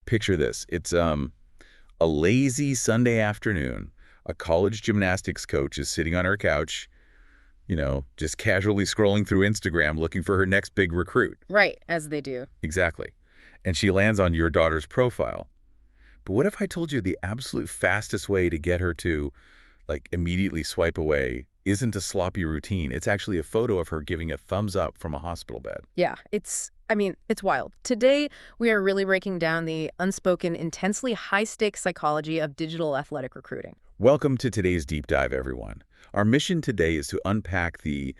Picture this. It's a lazy Sunday afternoon. A college gymnastics coach is sitting on her couch, just casually scrolling through Instagram looking for her next big recruit. Right, as they do. Exactly. And she lands on your daughter's profile. But what if I told you the absolute fastest way to get her to, immediately swipe away isn't a sloppy routine? It's actually a photo of her giving a thumbs up from a hospital bed. Yeah, it's wild. Today, we are really breaking down the unspoken, intensely high-stakes psychology of digital athletic recruiting. Welcome to today's deep dive, everyone. Our mission today is to unpack the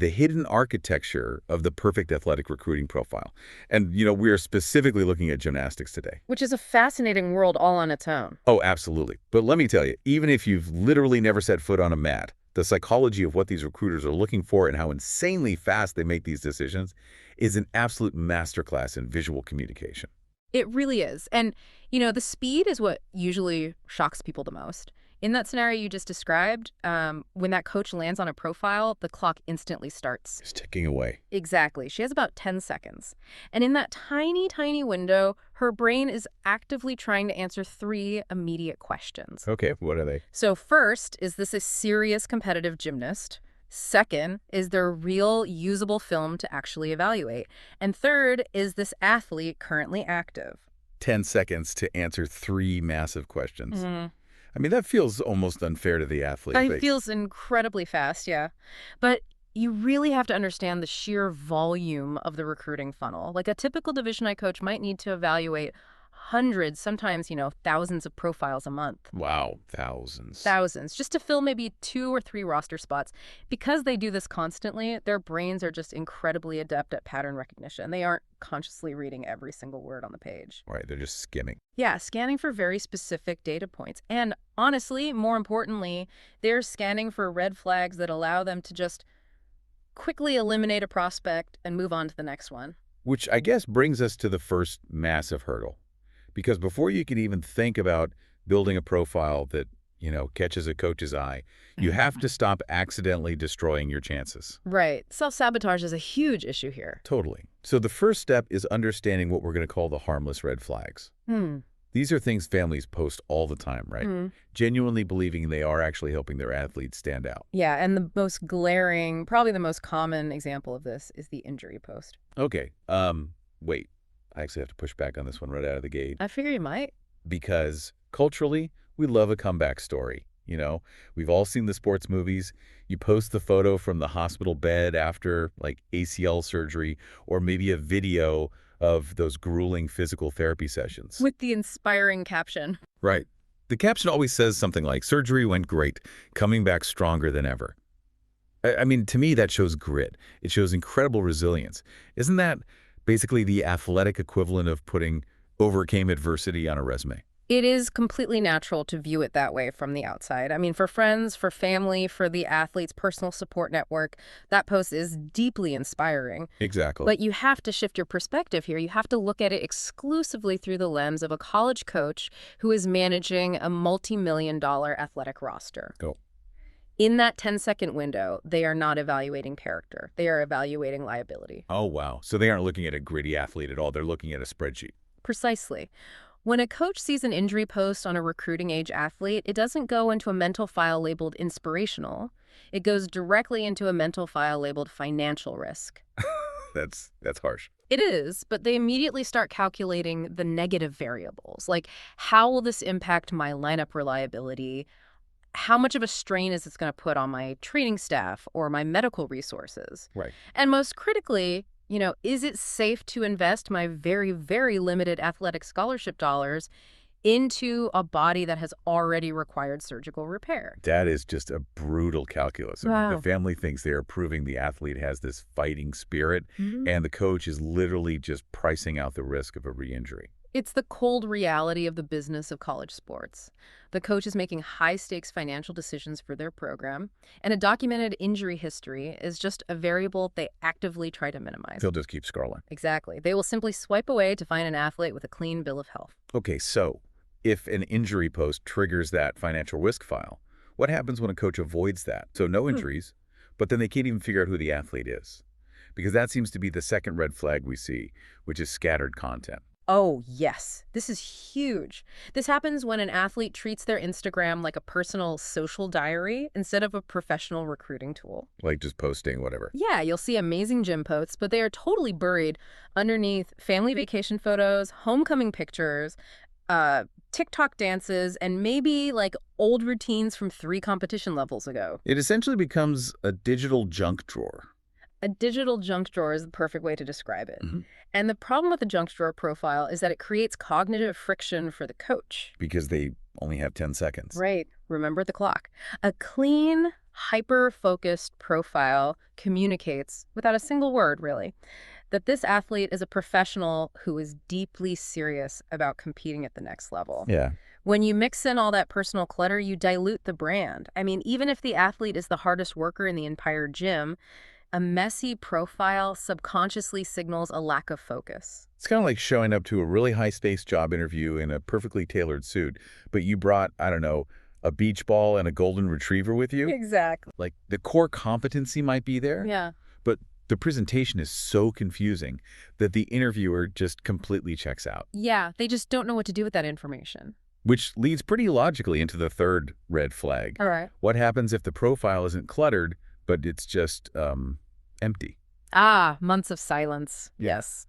hidden architecture of the perfect athletic recruiting profile. And, we are specifically looking at gymnastics today. Which is a fascinating world all on its own. Oh, absolutely. But let me tell you, even if you've literally never set foot on a mat, the psychology of what these recruiters are looking for and how insanely fast they make these decisions is an absolute masterclass in visual communication. It really is. And, the speed is what usually shocks people the most. In that scenario you just described, when that coach lands on a profile, the clock instantly starts. It's ticking away. Exactly. She has about 10 seconds. And in that tiny, tiny window, her brain is actively trying to answer three immediate questions. Okay, what are they? So first, is this a serious competitive gymnast? Second, is there real usable film to actually evaluate? And third, is this athlete currently active? 10 seconds to answer three massive questions. I mean, that feels almost unfair to the athlete. It feels incredibly fast, yeah. But you really have to understand the sheer volume of the recruiting funnel. Like a typical Division I coach might need to evaluate hundreds, sometimes, thousands of profiles a month. Wow, thousands. Thousands, just to fill maybe 2 or 3 roster spots. Because they do this constantly, their brains are just incredibly adept at pattern recognition. They aren't consciously reading every single word on the page. Right, they're just skimming. Yeah, scanning for very specific data points. And honestly, more importantly, they're scanning for red flags that allow them to just quickly eliminate a prospect and move on to the next one. Which I guess brings us to the first massive hurdle. Because before you can even think about building a profile that, catches a coach's eye, you have to stop accidentally destroying your chances. Right. Self-sabotage is a huge issue here. Totally. So the first step is understanding what we're going to call the harmless red flags. These are things families post all the time, right? Genuinely believing they are actually helping their athletes stand out. Yeah, and the most glaring, probably the most common example of this is the injury post. Okay. Wait. I actually have to push back on this one right out of the gate. I figure you might. Because culturally, we love a comeback story. We've all seen the sports movies. You post the photo from the hospital bed after ACL surgery, or maybe a video of those grueling physical therapy sessions. With the inspiring caption. Right. The caption always says something like, "Surgery went great, coming back stronger than ever." I mean, to me, that shows grit. It shows incredible resilience. Isn't that basically the athletic equivalent of putting "overcame adversity" on a resume? It is completely natural to view it that way from the outside. I mean, for friends, for family, for the athlete's personal support network, that post is deeply inspiring. Exactly. But you have to shift your perspective here. You have to look at it exclusively through the lens of a college coach who is managing a multi-million-dollar athletic roster. Go. In that 10-second window, they are not evaluating character. They are evaluating liability. Oh, wow. So they aren't looking at a gritty athlete at all. They're looking at a spreadsheet. Precisely. When a coach sees an injury post on a recruiting age athlete, it doesn't go into a mental file labeled inspirational. It goes directly into a mental file labeled financial risk. That's harsh. It is, but they immediately start calculating the negative variables, like how will this impact my lineup reliability? How much of a strain is this going to put on my training staff or my medical resources? Right. And most critically, is it safe to invest my very, very limited athletic scholarship dollars into a body that has already required surgical repair? That is just a brutal calculus. Wow. The family thinks they are proving the athlete has this fighting spirit, and the coach is literally just pricing out the risk of a re-injury. It's the cold reality of the business of college sports. The coach is making high-stakes financial decisions for their program, and a documented injury history is just a variable they actively try to minimize. They'll just keep scrolling. Exactly. They will simply swipe away to find an athlete with a clean bill of health. Okay, so if an injury post triggers that financial risk file, what happens when a coach avoids that? So no injuries, but then they can't even figure out who the athlete is. Because that seems to be the second red flag we see, which is scattered content. Oh, yes. This is huge. This happens when an athlete treats their Instagram like a personal social diary instead of a professional recruiting tool. Like just posting whatever. Yeah, you'll see amazing gym posts, but they are totally buried underneath family vacation photos, homecoming pictures, uh, TikTok dances, and maybe like old routines from 3 competition levels ago. It essentially becomes a digital junk drawer. A digital junk drawer is the perfect way to describe it. Mhm. And the problem with the junk drawer profile is that it creates cognitive friction for the coach. Because they only have 10 seconds. Right. Remember the clock. A clean, hyper-focused profile communicates, without a single word really, that this athlete is a professional who is deeply serious about competing at the next level. Yeah. When you mix in all that personal clutter, you dilute the brand. I mean, even if the athlete is the hardest worker in the entire gym, a messy profile subconsciously signals a lack of focus. It's kind of like showing up to a really high-stakes job interview in a perfectly tailored suit, but you brought, I don't know, a beach ball and a golden retriever with you. Exactly. Like the core competency might be there, Yeah. but the presentation is so confusing that the interviewer just completely checks out, Yeah, they just don't know what to do with that information. which leads pretty logically into the third red flag. All right. What happens if the profile isn't cluttered, but it's just empty? Ah, months of silence. Yeah. Yes.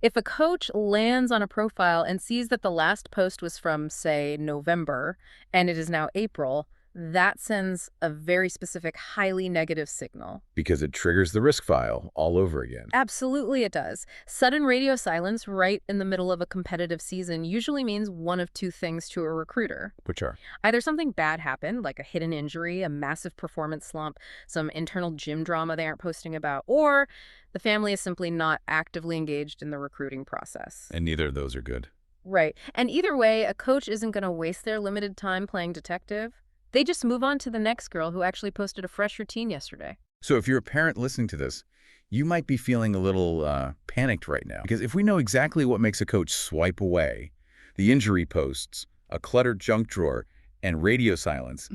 If a coach lands on a profile and sees that the last post was from, say, November, and it is now April, that sends a very specific, highly negative signal. Because it triggers the risk file all over again. Absolutely it does. Sudden radio silence right in the middle of a competitive season usually means one of two things to a recruiter. Which are? Either something bad happened, like a hidden injury, a massive performance slump, some internal gym drama they aren't posting about, or the family is simply not actively engaged in the recruiting process. And neither of those are good. Right. And either way, a coach isn't going to waste their limited time playing detective. They just move on to the next girl who actually posted a fresh routine yesterday. So if you're a parent listening to this, you might be feeling a little panicked right now. Because if we know exactly what makes a coach swipe away, the injury posts, a cluttered junk drawer, and radio silence,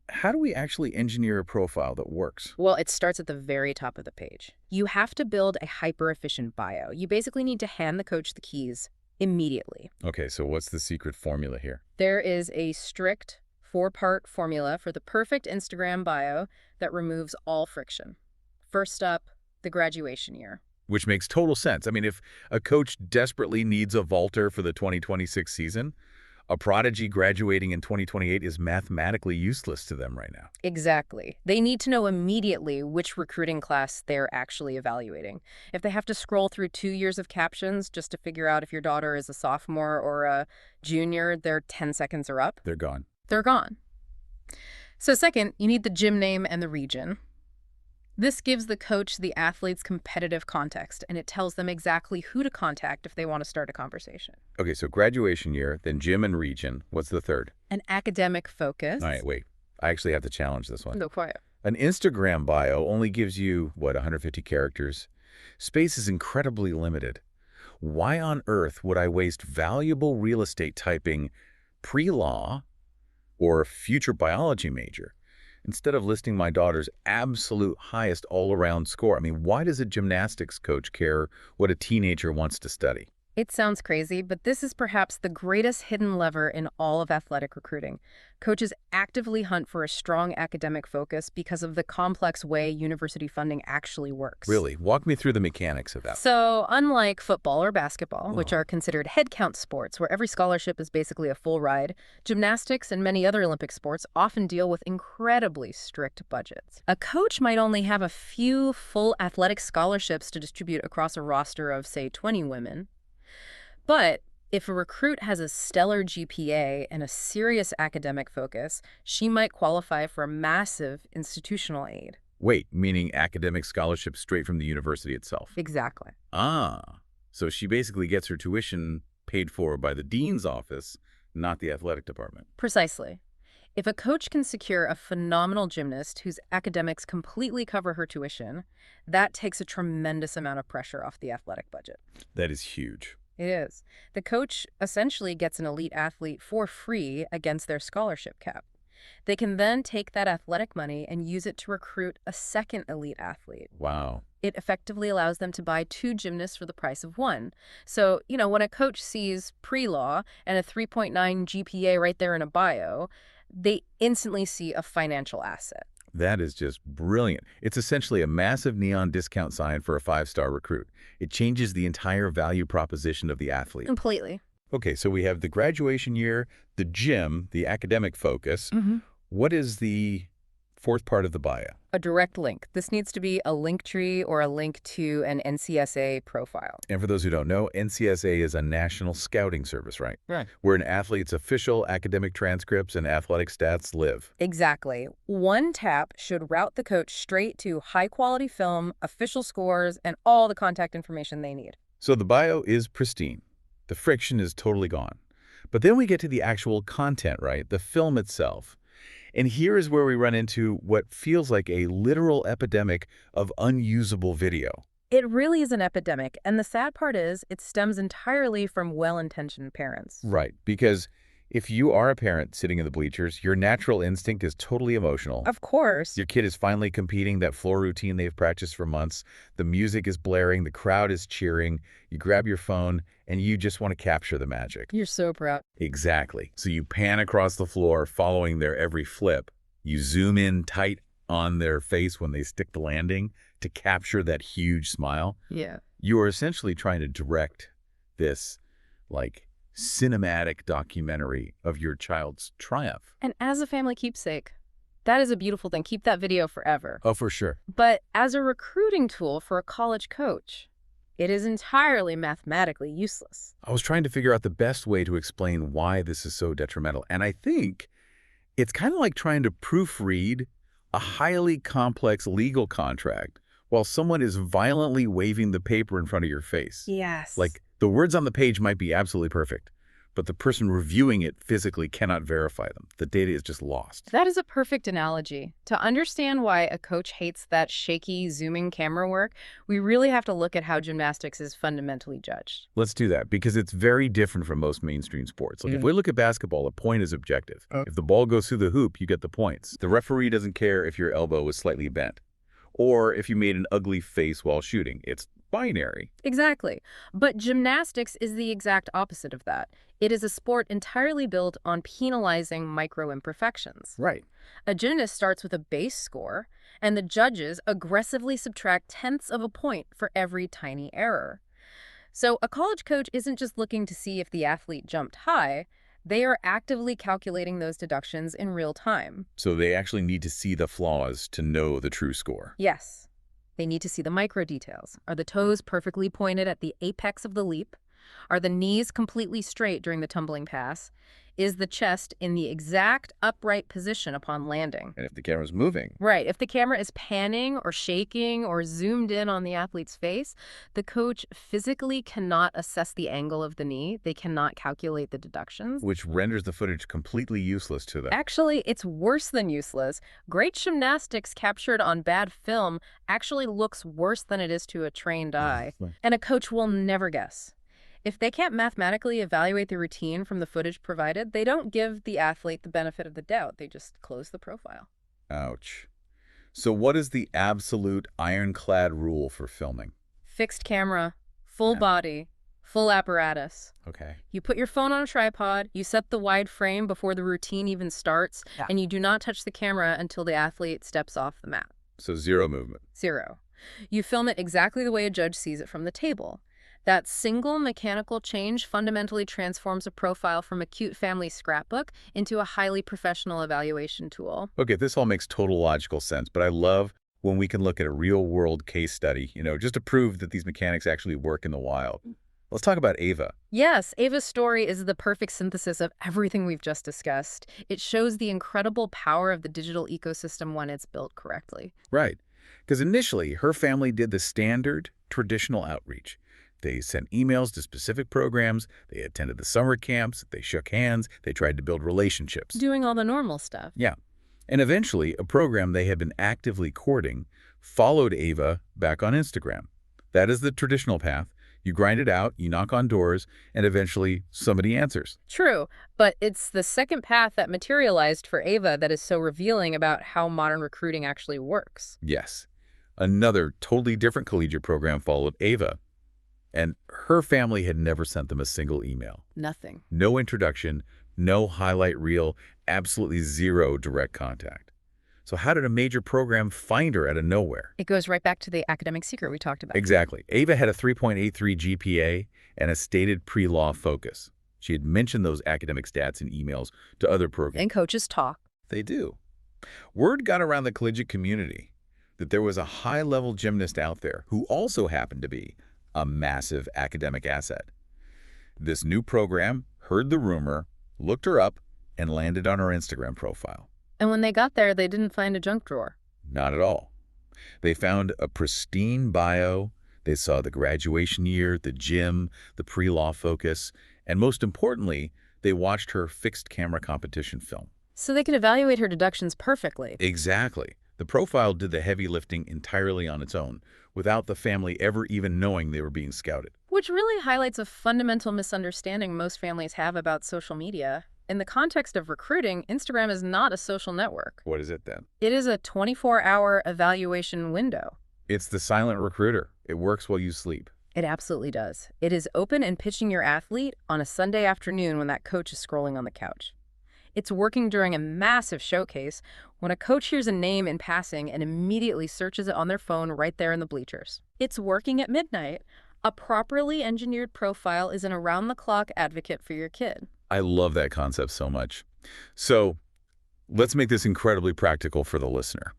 how do we actually engineer a profile that works? Well, it starts at the very top of the page. You have to build a hyper-efficient bio. You basically need to hand the coach the keys immediately. Okay, so what's the secret formula here? There is a strict 4-part formula for the perfect Instagram bio that removes all friction. First up, the graduation year. Which makes total sense. I mean, if a coach desperately needs a vaulter for the 2026 season, a prodigy graduating in 2028 is mathematically useless to them right now. Exactly. They need to know immediately which recruiting class they're actually evaluating. If they have to scroll through 2 years of captions just to figure out if your daughter is a sophomore or a junior, their 10 seconds are up. They're gone. They're gone. So second, you need the gym name and the region. This gives the coach the athlete's competitive context, and it tells them exactly who to contact if they want to start a conversation. Okay, so graduation year, then gym and region. What's the third? An academic focus. All right, wait. I actually have to challenge this one. No, quiet. An Instagram bio only gives you, what, 150 characters? Space is incredibly limited. Why on earth would I waste valuable real estate typing pre-law or future biology major instead of listing my daughter's absolute highest all-around score? I mean, why does a gymnastics coach care what a teenager wants to study? It sounds crazy, but this is perhaps the greatest hidden lever in all of athletic recruiting. Coaches actively hunt for a strong academic focus because of the complex way university funding actually works. Really? Walk me through the mechanics of that. So, unlike football or basketball, which are considered headcount sports where every scholarship is basically a full ride, gymnastics and many other Olympic sports often deal with incredibly strict budgets. A coach might only have a few full athletic scholarships to distribute across a roster of, say, 20 women. But if a recruit has a stellar GPA and a serious academic focus, she might qualify for massive institutional aid. Wait, meaning academic scholarship straight from the university itself? Exactly. Ah, so she basically gets her tuition paid for by the dean's office, not the athletic department. Precisely. If a coach can secure a phenomenal gymnast whose academics completely cover her tuition, that takes a tremendous amount of pressure off the athletic budget. That is huge. It is. The coach essentially gets an elite athlete for free against their scholarship cap. They can then take that athletic money and use it to recruit a second elite athlete. Wow. It effectively allows them to buy two gymnasts for the price of one. So, when a coach sees pre-law and a 3.9 GPA right there in a bio, they instantly see a financial asset. That is just brilliant. It's essentially a massive neon discount sign for a five-star recruit. It changes the entire value proposition of the athlete. Completely. Okay, so we have the graduation year, the gym, the academic focus. What is the fourth part of the bio? A direct link. This needs to be a link tree or a link to an NCSA profile. And for those who don't know, NCSA is a national scouting service, right? Right. Where an athlete's official academic transcripts and athletic stats live. Exactly. One tap should route the coach straight to high-quality film, official scores, and all the contact information they need. So the bio is pristine. The friction is totally gone. But then we get to the actual content, right? The film itself. And here is where we run into what feels like a literal epidemic of unusable video. It really is an epidemic, and the sad part is it stems entirely from well-intentioned parents. Right, because if you are a parent sitting in the bleachers, your natural instinct is totally emotional. Of course. Your kid is finally competing that floor routine they've practiced for months. The music is blaring, the crowd is cheering. You grab your phone, and you just want to capture the magic. You're so proud. Exactly. So you pan across the floor, following their every flip. You zoom in tight on their face when they stick the landing to capture that huge smile. Yeah. You are essentially trying to direct this, cinematic documentary of your child's triumph. And as a family keepsake, that is a beautiful thing. Keep that video forever. Oh, for sure. But as a recruiting tool for a college coach, it is entirely mathematically useless. I was trying to figure out the best way to explain why this is so detrimental. And I think it's kind of like trying to proofread a highly complex legal contract while someone is violently waving the paper in front of your face. Yes. Like, the words on the page might be absolutely perfect, but the person reviewing it physically cannot verify them. The data is just lost. That is a perfect analogy. To understand why a coach hates that shaky, zooming camera work, we really have to look at how gymnastics is fundamentally judged. Let's do that, because it's very different from most mainstream sports. If we look at basketball, a point is objective. If the ball goes through the hoop, you get the points. The referee doesn't care if your elbow was slightly bent or if you made an ugly face while shooting. It's binary. Exactly. But gymnastics is the exact opposite of that. It is a sport entirely built on penalizing micro-imperfections. Right. A gymnast starts with a base score, and the judges aggressively subtract tenths of a point for every tiny error. So a college coach isn't just looking to see if the athlete jumped high. They are actively calculating those deductions in real time. So they actually need to see the flaws to know the true score. Yes. They need to see the micro details. Are the toes perfectly pointed at the apex of the leap? Are the knees completely straight during the tumbling pass? Is the chest in the exact upright position upon landing? And if the camera's moving. Right. If the camera is panning or shaking or zoomed in on the athlete's face, the coach physically cannot assess the angle of the knee. They cannot calculate the deductions. Which renders the footage completely useless to them. Actually, it's worse than useless. Great gymnastics captured on bad film actually looks worse than it is to a trained eye. And a coach will never guess. If they can't mathematically evaluate the routine from the footage provided, they don't give the athlete the benefit of the doubt. They just close the profile. Ouch. So what is the absolute ironclad rule for filming? Fixed camera, full body, full apparatus. Okay. You put your phone on a tripod, you set the wide frame before the routine even starts, and you do not touch the camera until the athlete steps off the mat. So zero movement. Zero. You film it exactly the way a judge sees it from the table. That single mechanical change fundamentally transforms a profile from a cute family scrapbook into a highly professional evaluation tool. Okay, this all makes total logical sense, but I love when we can look at a real-world case study, just to prove that these mechanics actually work in the wild. Let's talk about Ava. Yes, Ava's story is the perfect synthesis of everything we've just discussed. It shows the incredible power of the digital ecosystem when it's built correctly. Right, because initially her family did the standard traditional outreach. They sent emails to specific programs, they attended the summer camps, they shook hands, they tried to build relationships. Doing all the normal stuff. Yeah. And eventually, a program they had been actively courting followed Ava back on Instagram. That is the traditional path. You grind it out, you knock on doors, and eventually somebody answers. True, but it's the second path that materialized for Ava that is so revealing about how modern recruiting actually works. Yes. Another totally different collegiate program followed Ava, and her family had never sent them a single email. Nothing. No introduction, no highlight reel, absolutely zero direct contact. So how did a major program find her out of nowhere? It goes right back to the academic secret we talked about. Exactly. Ava had a 3.83 GPA and a stated pre-law focus. She had mentioned those academic stats in emails to other programs. And coaches talk. They do. Word got around the collegiate community that there was a high-level gymnast out there who also happened to be a massive academic asset. This new program heard the rumor, looked her up, and landed on her Instagram profile. And when they got there, they didn't find a junk drawer. Not at all. They found a pristine bio. They saw the graduation year, the gym, the pre-law focus, and most importantly, they watched her fixed camera competition film. So they could evaluate her deductions perfectly. Exactly. The profile did the heavy lifting entirely on its own, without the family ever even knowing they were being scouted. Which really highlights a fundamental misunderstanding most families have about social media. In the context of recruiting, Instagram is not a social network. What is it then? It is a 24-hour evaluation window. It's the silent recruiter. It works while you sleep. It absolutely does. It is open and pitching your athlete on a Sunday afternoon when that coach is scrolling on the couch. It's working during a massive showcase when a coach hears a name in passing and immediately searches it on their phone right there in the bleachers. It's working at midnight. A properly engineered profile is an around-the-clock advocate for your kid. I love that concept so much. So let's make this incredibly practical for the listener.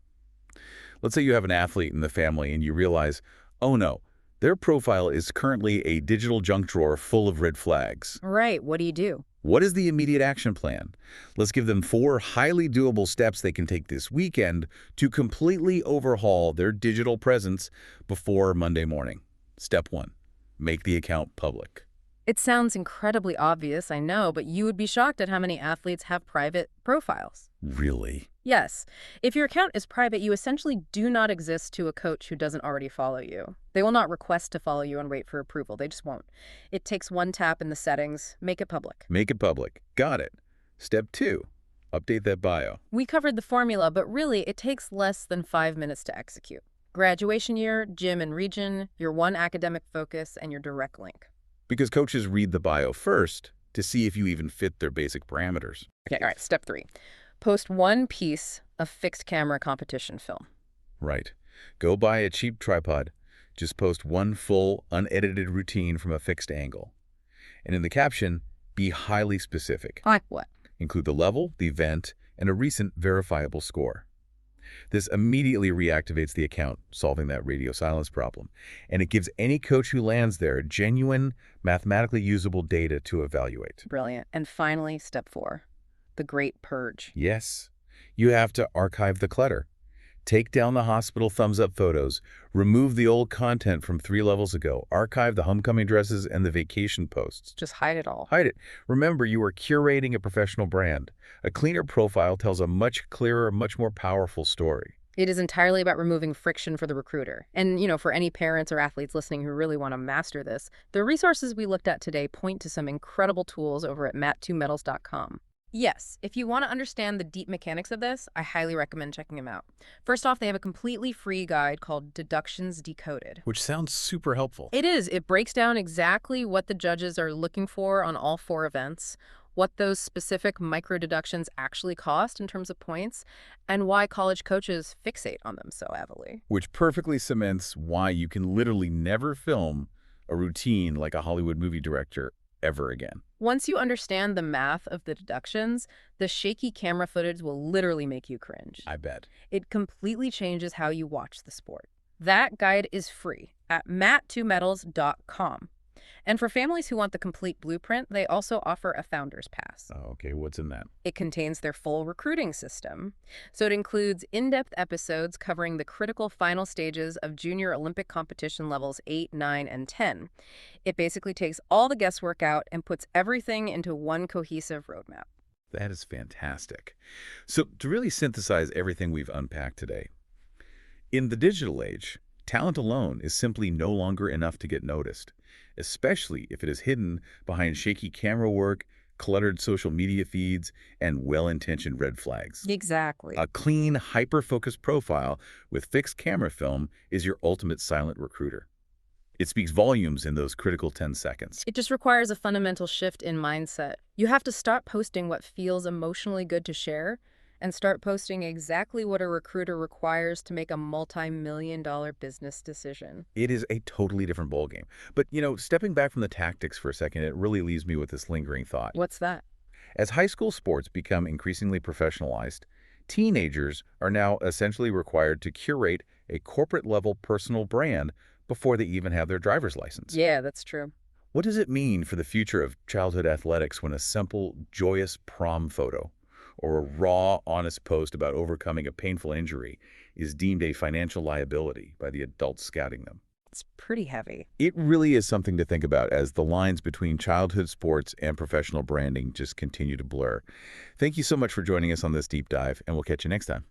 Let's say you have an athlete in the family and you realize, oh no, their profile is currently a digital junk drawer full of red flags. Right, what do you do? What is the immediate action plan? Let's give them 4 highly doable steps they can take this weekend to completely overhaul their digital presence before Monday morning. Step 1, make the account public. It sounds incredibly obvious, I know, but you would be shocked at how many athletes have private profiles. Really? Yes. If your account is private, you essentially do not exist to a coach who doesn't already follow you. They will not request to follow you and wait for approval. They just won't. It takes one tap in the settings. Make it public. Make it public. Got it. Step 2, update that bio. We covered the formula, but really it takes less than 5 minutes to execute. Graduation year, gym and region, your one academic focus, and your direct link. Because coaches read the bio first to see if you even fit their basic parameters. Okay, all right, step 3. Post one piece of fixed camera competition film. Right. Go buy a cheap tripod. Just post one full, unedited routine from a fixed angle. And in the caption, be highly specific. Like what? Include the level, the event, and a recent verifiable score. This immediately reactivates the account, solving that radio silence problem. And it gives any coach who lands there genuine, mathematically usable data to evaluate. Brilliant. And finally, step 4, the great purge. Yes, you have to archive the clutter. Take down the hospital thumbs-up photos, remove the old content from 3 levels ago, archive the homecoming dresses and the vacation posts. Just hide it all. Hide it. Remember, you are curating a professional brand. A cleaner profile tells a much clearer, much more powerful story. It is entirely about removing friction for the recruiter. And, for any parents or athletes listening who really want to master this, the resources we looked at today point to some incredible tools over at mat2metals.com. Yes, if you want to understand the deep mechanics of this, I highly recommend checking them out. First off, they have a completely free guide called Deductions Decoded. Which sounds super helpful. It is. It breaks down exactly what the judges are looking for on all 4 events, what those specific micro deductions actually cost in terms of points, and why college coaches fixate on them so heavily. Which perfectly cements why you can literally never film a routine like a Hollywood movie director ever again. Once you understand the math of the deductions, the shaky camera footage will literally make you cringe. I bet. It completely changes how you watch the sport. That guide is free at mat2metals.com. And for families who want the complete blueprint, they also offer a Founder's Pass. Oh, okay. What's in that? It contains their full recruiting system. So it includes in-depth episodes covering the critical final stages of junior Olympic competition levels 8, 9, and 10. It basically takes all the guesswork out and puts everything into one cohesive roadmap. That is fantastic. So to really synthesize everything we've unpacked today, in the digital age, talent alone is simply no longer enough to get noticed, especially if it is hidden behind shaky camera work, cluttered social media feeds, and well-intentioned red flags. Exactly. A clean, hyper-focused profile with fixed camera film is your ultimate silent recruiter. It speaks volumes in those critical 10 seconds. It just requires a fundamental shift in mindset. You have to stop posting what feels emotionally good to share and start posting exactly what a recruiter requires to make a multi-million-dollar business decision. It is a totally different ballgame. But, stepping back from the tactics for a second, it really leaves me with this lingering thought. What's that? As high school sports become increasingly professionalized, teenagers are now essentially required to curate a corporate-level personal brand before they even have their driver's license. Yeah, that's true. What does it mean for the future of childhood athletics when a simple, joyous prom photo or a raw, honest post about overcoming a painful injury is deemed a financial liability by the adults scouting them? It's pretty heavy. It really is something to think about as the lines between childhood sports and professional branding just continue to blur. Thank you so much for joining us on this deep dive, and we'll catch you next time.